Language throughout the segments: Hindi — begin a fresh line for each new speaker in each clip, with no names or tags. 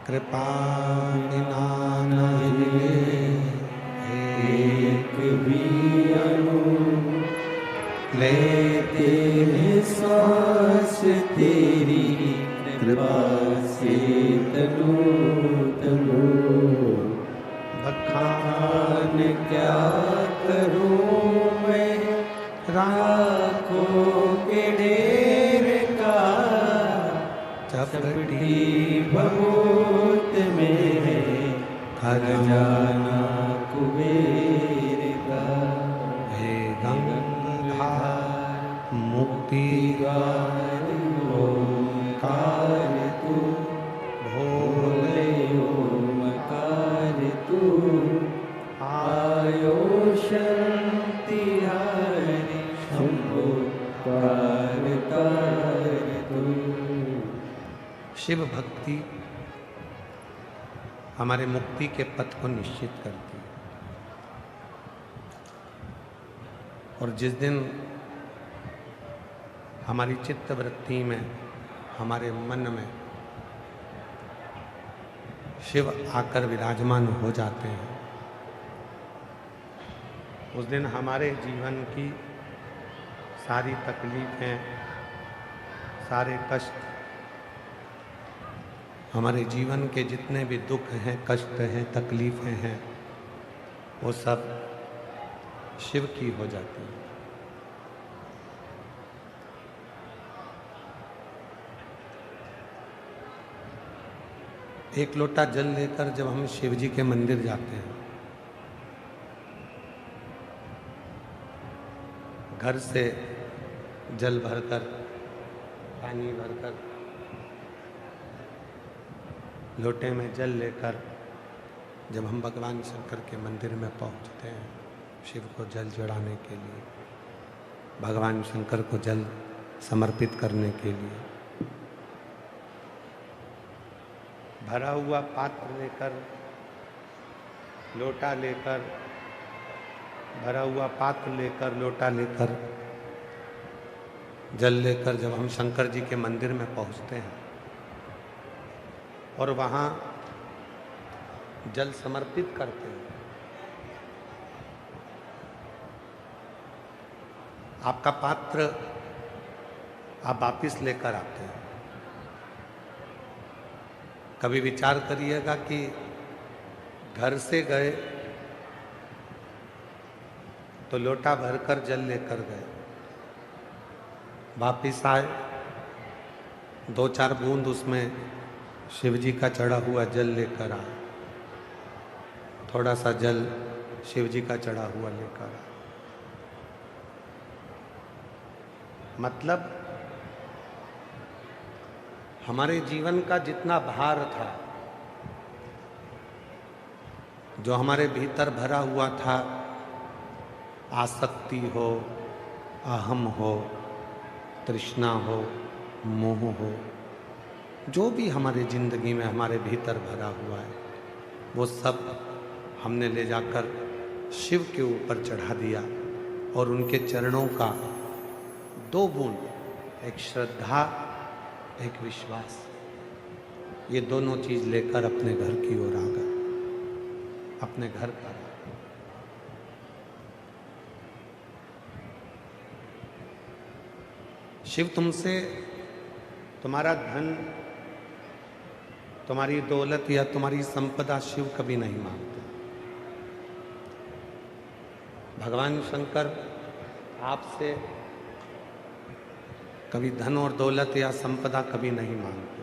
कृपा बिना नहीं
एक भी अणु लेते हैं सांस तेरी कृपा से तनु तनु। बखान क्या करूं मैं राखों के ढेर का, चपटी भभूत में है खजाना कुबेर का।
हे गंगाधार मुक्ति
गार ओंकार तू, भोले ओंकार तू, आयो शांति हारी शंभो कारतार तू।
शिव भक्ति हमारे मुक्ति के पथ को निश्चित करती है। और जिस दिन हमारी चित्त वृत्ति में, हमारे मन में शिव आकर विराजमान हो जाते हैं, उस दिन हमारे जीवन की सारी तकलीफें, सारे कष्ट, हमारे जीवन के जितने भी दुख हैं, कष्ट हैं, तकलीफें हैं, वो सब शिव की हो जाती हैं। एक लोटा जल लेकर जब हम शिव जी के मंदिर जाते हैं, घर से जल भरकर, पानी भरकर, लोटे में जल लेकर जब हम भगवान शंकर के मंदिर में पहुंचते हैं शिव को जल चढ़ाने के लिए, भगवान शंकर को जल समर्पित करने के लिए, भरा हुआ पात्र लेकर, लोटा लेकर, भरा हुआ पात्र लेकर, लोटा लेकर, जल लेकर जब हम शंकर जी के मंदिर में पहुंचते हैं और वहाँ जल समर्पित करते हैं, आपका पात्र आप वापिस लेकर आते हैं। कभी विचार करिएगा कि घर से गए तो लोटा भरकर जल लेकर गए, वापिस आए, दो चार बूंद उसमें शिव जी का चढ़ा हुआ जल लेकर आए, थोड़ा सा जल शिव जी का चढ़ा हुआ लेकर आए। मतलब हमारे जीवन का जितना भार था, जो हमारे भीतर भरा हुआ था, आसक्ति हो, अहम हो, तृष्णा हो, मोह हो, जो भी हमारे जिंदगी में हमारे भीतर भरा हुआ है, वो सब हमने ले जाकर शिव के ऊपर चढ़ा दिया और उनके चरणों का दो बूंद, एक श्रद्धा, एक विश्वास, ये दोनों चीज लेकर अपने घर की ओर आ गए, अपने घर का। शिव तुमसे तुम्हारा धन, तुम्हारी दौलत या तुम्हारी संपदा शिव कभी नहीं मांगते। भगवान शंकर आपसे कभी धन और दौलत या संपदा कभी नहीं मांगते।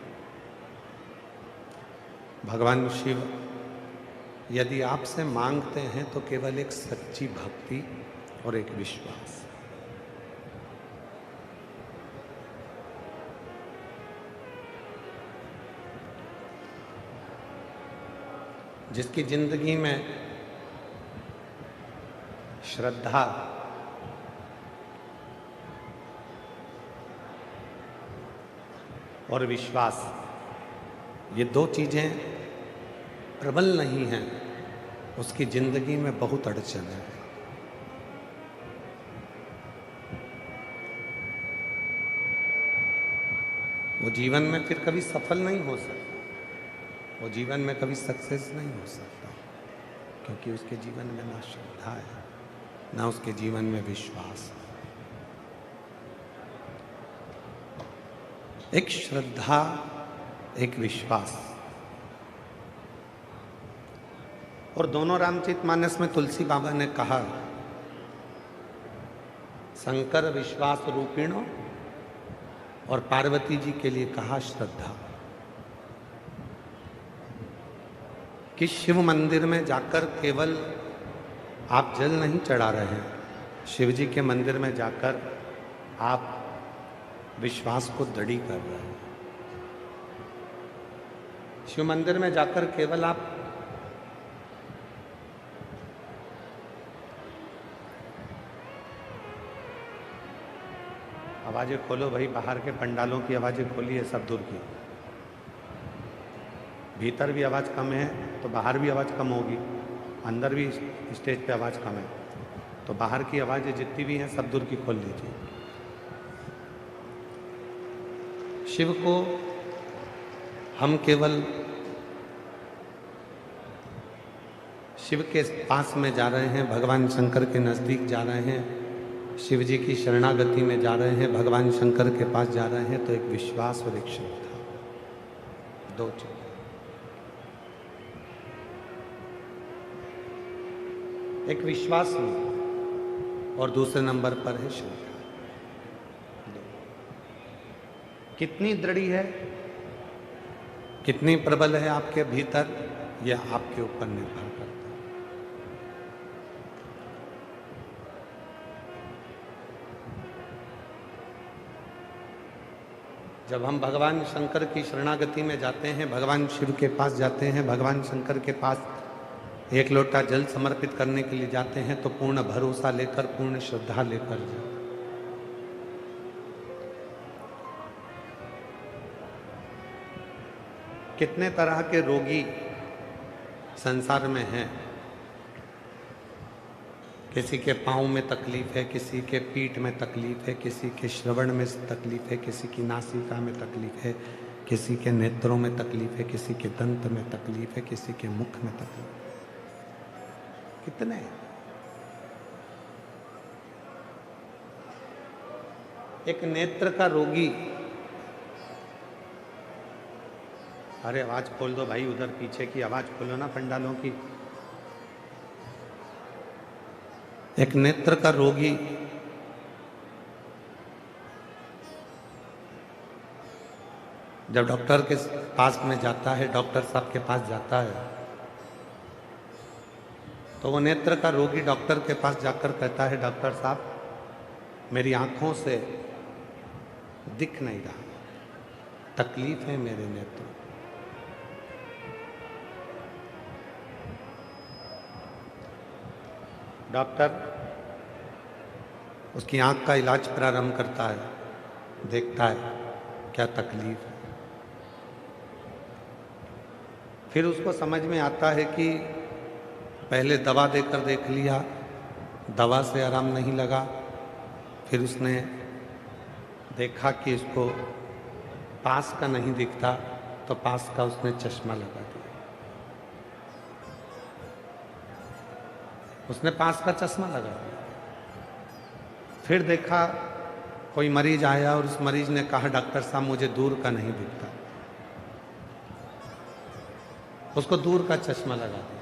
भगवान शिव यदि आपसे मांगते हैं तो केवल एक सच्ची भक्ति और एक विश्वास। जिसकी जिंदगी में श्रद्धा, और विश्वास, ये दो चीजें प्रबल नहीं हैं, उसकी जिंदगी में बहुत अड़चन है। वो जीवन में फिर कभी सफल नहीं हो सकता। वो जीवन में कभी सक्सेस नहीं हो सकता, क्योंकि उसके जीवन में ना श्रद्धा है, ना उसके जीवन में विश्वास है। एक श्रद्धा, एक विश्वास, और दोनों रामचरितमानस में तुलसी बाबा ने कहा, शंकर विश्वास रूपिणो, और पार्वती जी के लिए कहा श्रद्धा। कि शिव मंदिर में जाकर केवल आप जल नहीं चढ़ा रहे हैं, शिव जी के मंदिर में जाकर आप विश्वास को दृढ़ कर रहे हैं। शिव मंदिर में जाकर केवल आप आवाजें खोलो भाई, बाहर के पंडालों की आवाजें खोलिए, सब दूर की। भीतर भी आवाज कम है तो बाहर भी आवाज कम होगी, अंदर भी स्टेज पे आवाज कम है तो बाहर की आवाजें जितनी भी हैं सब दूर की खोल लीजिए। शिव को हम केवल शिव के पास में जा रहे हैं, भगवान शंकर के नजदीक जा रहे हैं, शिव जी की शरणागति में जा रहे हैं, भगवान शंकर के पास जा रहे हैं, तो एक विश्वास और एक श्रद्धा, दो चीजें। एक विश्वास में और दूसरे नंबर पर है श्रद्धा। कितनी दृढ़ है, कितनी प्रबल है आपके भीतर, यह आपके ऊपर निर्भर करता है। जब हम भगवान शंकर की शरणागति में जाते हैं, भगवान शिव के पास जाते हैं, भगवान शंकर के पास एक लोटा जल समर्पित करने के लिए जाते हैं, तो पूर्ण भरोसा लेकर, पूर्ण श्रद्धा लेकर जाते। कितने तरह के रोगी संसार में हैं, किसी के पाँव में तकलीफ है, किसी के पीठ में तकलीफ है, किसी के श्रवण में तकलीफ है, किसी की नासिका में तकलीफ है, किसी के नेत्रों में तकलीफ है, किसी के दंत में तकलीफ है, किसी के मुख में तकलीफ है। कितने एक नेत्र का रोगी, अरे आवाज खोल दो भाई, उधर पीछे की आवाज खोलो ना पंडालों की। एक नेत्र का रोगी जब डॉक्टर के पास में जाता है, डॉक्टर साहब के पास जाता है, तो वो नेत्र का रोगी डॉक्टर के पास जाकर कहता है, डॉक्टर साहब मेरी आंखों से दिख नहीं रहा, तकलीफ है मेरे नेत्र। डॉक्टर उसकी आंख का इलाज प्रारंभ करता है, देखता है क्या तकलीफ है, फिर उसको समझ में आता है कि पहले दवा देकर देख लिया, दवा से आराम नहीं लगा, फिर उसने देखा कि इसको पास का नहीं दिखता, तो पास का उसने चश्मा लगा दिया। उसने पास का चश्मा लगा दिया। फिर देखा कोई मरीज आया और उस मरीज ने कहा, डॉक्टर साहब मुझे दूर का नहीं दिखता, उसको दूर का चश्मा लगा दिया।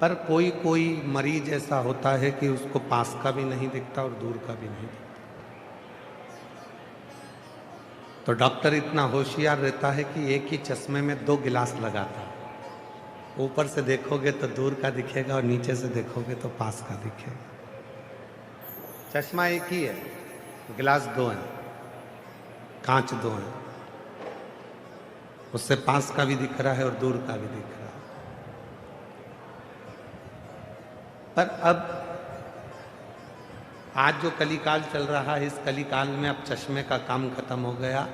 पर कोई कोई मरीज ऐसा होता है कि उसको पास का भी नहीं दिखता और दूर का भी नहीं दिखता, तो डॉक्टर इतना होशियार रहता है कि एक ही चश्मे में 2 गिलास लगाता है। ऊपर से देखोगे तो दूर का दिखेगा और नीचे से देखोगे तो पास का दिखेगा। चश्मा एक ही है, गिलास 2 हैं, कांच 2 हैं, उससे पास का भी दिख रहा है और दूर का भी दिख रहा है। पर अब आज जो कलिकाल चल रहा है, इस कलिकाल में अब चश्मे का काम खत्म हो गया,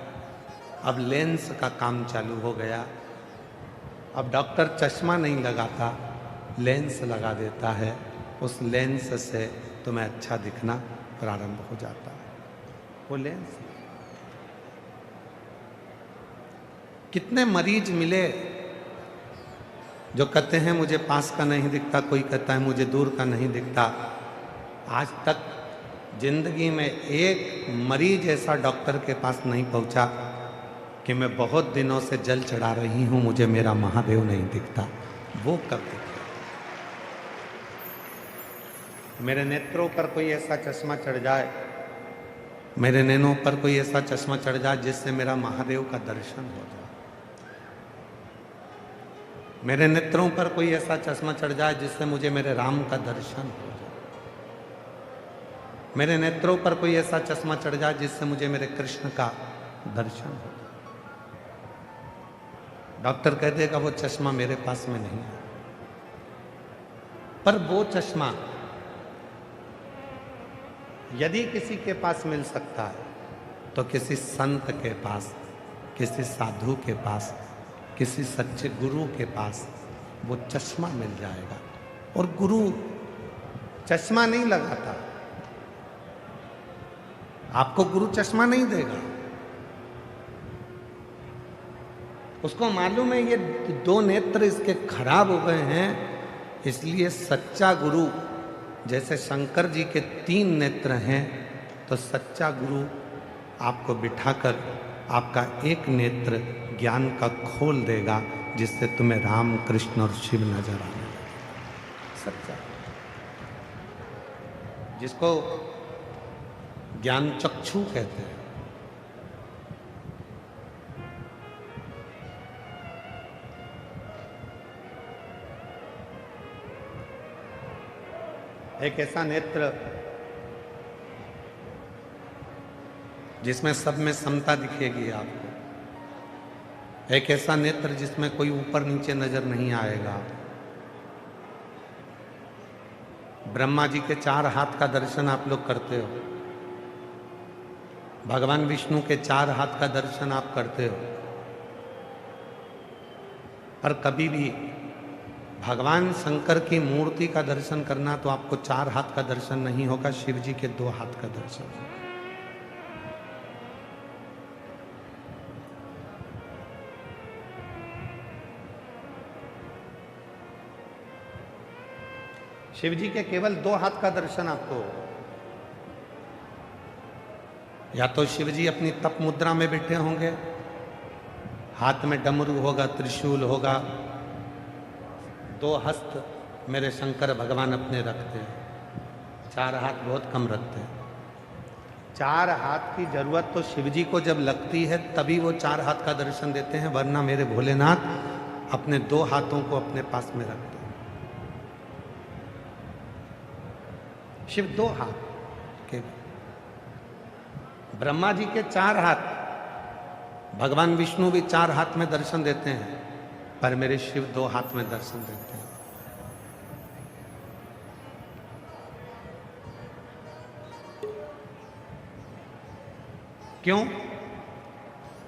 अब लेंस का काम चालू हो गया। अब डॉक्टर चश्मा नहीं लगाता, लेंस लगा देता है, उस लेंस से तुम्हें अच्छा दिखना प्रारंभ हो जाता है। वो लेंस कितने मरीज मिले जो कहते हैं मुझे पास का नहीं दिखता, कोई कहता है मुझे दूर का नहीं दिखता। आज तक जिंदगी में एक मरीज ऐसा डॉक्टर के पास नहीं पहुंचा कि मैं बहुत दिनों से जल चढ़ा रही हूं, मुझे मेरा महादेव नहीं दिखता। वो कब दिखे? मेरे नेत्रों पर कोई ऐसा चश्मा चढ़ जाए, मेरे नैनों पर कोई ऐसा चश्मा चढ़ जाए जिससे मेरा महादेव का दर्शन हो जाए। मेरे नेत्रों पर कोई ऐसा चश्मा चढ़ जाए जिससे मुझे मेरे राम का दर्शन हो जाए। मेरे नेत्रों पर कोई ऐसा चश्मा चढ़ जाए जिससे मुझे मेरे कृष्ण का दर्शन हो जाए। डॉक्टर कह देगा वो चश्मा मेरे पास में नहीं है, पर वो चश्मा यदि किसी के पास मिल सकता है तो किसी संत के पास, किसी साधु के पास, किसी सच्चे गुरु के पास वो चश्मा मिल जाएगा। और गुरु चश्मा नहीं लगाता, आपको गुरु चश्मा नहीं देगा। उसको मालूम है ये दो नेत्र इसके खराब हो गए हैं, इसलिए सच्चा गुरु, जैसे शंकर जी के 3 नेत्र हैं, तो सच्चा गुरु आपको बिठाकर आपका एक नेत्र ज्ञान का खोल देगा, जिससे तुम्हें राम, कृष्ण और शिव नजर आने लगेगा। सच्चा, जिसको ज्ञान चक्षु कहते हैं। एक ऐसा नेत्र जिसमें सब में समता दिखेगी आपको। एक ऐसा नेत्र जिसमें कोई ऊपर नीचे नजर नहीं आएगा। ब्रह्मा जी के 4 हाथ का दर्शन आप लोग करते हो, भगवान विष्णु के 4 हाथ का दर्शन आप करते हो, पर कभी भी भगवान शंकर की मूर्ति का दर्शन करना तो आपको 4 हाथ का दर्शन नहीं होगा, शिव जी के 2 हाथ का दर्शन होगा। शिव जी के केवल 2 हाथ का दर्शन आपको होगा। या तो शिव जी अपनी तप मुद्रा में बैठे होंगे, हाथ में डमरू होगा, त्रिशूल होगा, 2 हस्त मेरे शंकर भगवान अपने रखते हैं, 4 हाथ बहुत कम रखते हैं। 4 हाथ की जरूरत तो शिव जी को जब लगती है तभी वो 4 हाथ का दर्शन देते हैं, वरना मेरे भोलेनाथ अपने 2 हाथों को अपने पास में रखते हैं। शिव 2 हाथ के, ब्रह्मा जी के 4 हाथ, भगवान विष्णु भी 4 हाथ में दर्शन देते हैं, पर मेरे शिव 2 हाथ में दर्शन देते हैं। क्यों?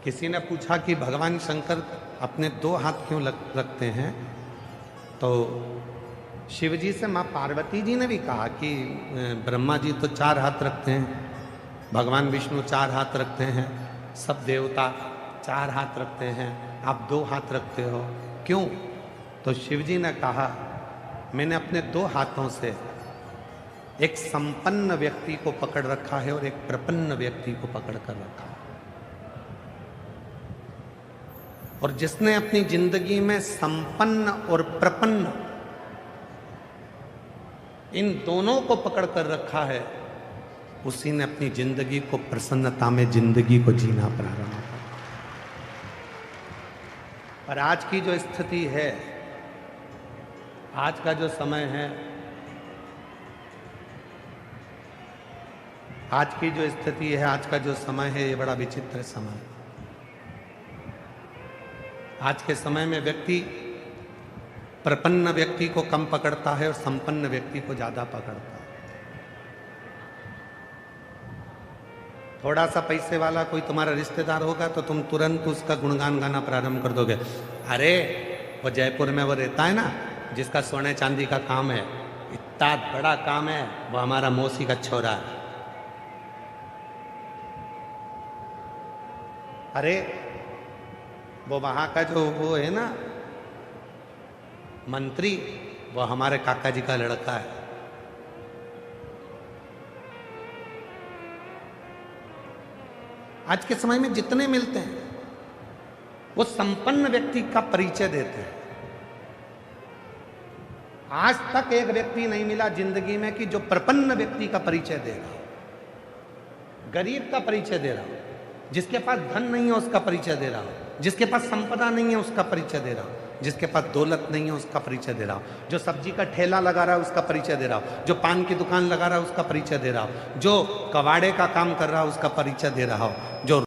किसी ने पूछा कि भगवान शंकर अपने 2 हाथ क्यों रखते हैं, तो शिव जी से मां पार्वती जी ने भी कहा कि ब्रह्मा जी तो 4 हाथ रखते हैं, भगवान विष्णु 4 हाथ रखते हैं, सब देवता 4 हाथ रखते हैं, आप 2 हाथ रखते हो, क्यों? तो शिव जी ने कहा, मैंने अपने 2 हाथों से एक संपन्न व्यक्ति को पकड़ रखा है और एक प्रपन्न व्यक्ति को पकड़ कर रखा है। और जिसने अपनी जिंदगी में संपन्न और प्रपन्न इन दोनों को पकड़ कर रखा है, उसी ने अपनी जिंदगी को प्रसन्नता में जिंदगी को जीना प्रारंभ किया। पर आज की जो स्थिति है, आज का जो समय है, आज की जो स्थिति है, आज का जो समय है, ये बड़ा विचित्र समय है। आज के समय में व्यक्ति प्रपन्न व्यक्ति को कम पकड़ता है और संपन्न व्यक्ति को ज्यादा पकड़ता है। थोड़ा सा पैसे वाला कोई तुम्हारा रिश्तेदार होगा तो तुम तुरंत उसका गुणगान गाना प्रारंभ कर दोगे। अरे वो जयपुर में वो रहता है ना, जिसका सोने चांदी का काम है, इतना बड़ा काम है, वो हमारा मौसी का छोरा है। अरे वो वहां का जो वो है ना मंत्री, वो हमारे काका जी का लड़का है। आज के समय में जितने मिलते हैं वो संपन्न व्यक्ति का परिचय देते हैं। आज तक एक व्यक्ति नहीं मिला जिंदगी में कि जो प्रपन्न व्यक्ति का परिचय दे रहा हो, गरीब का परिचय दे रहा हो, जिसके पास धन नहीं है उसका परिचय दे रहा हो, जिसके पास संपदा नहीं है उसका परिचय दे रहा हो, जिसके पास दौलत नहीं है उसका परिचय दे रहा हो, जो सब्जी का ठेला लगा रहा है उसका परिचय दे रहा हो, जो पान की दुकान लगा रहा है उसका परिचय दे रहा हो, जो कबाड़े का काम कर रहा है उसका परिचय दे रहा हो, जो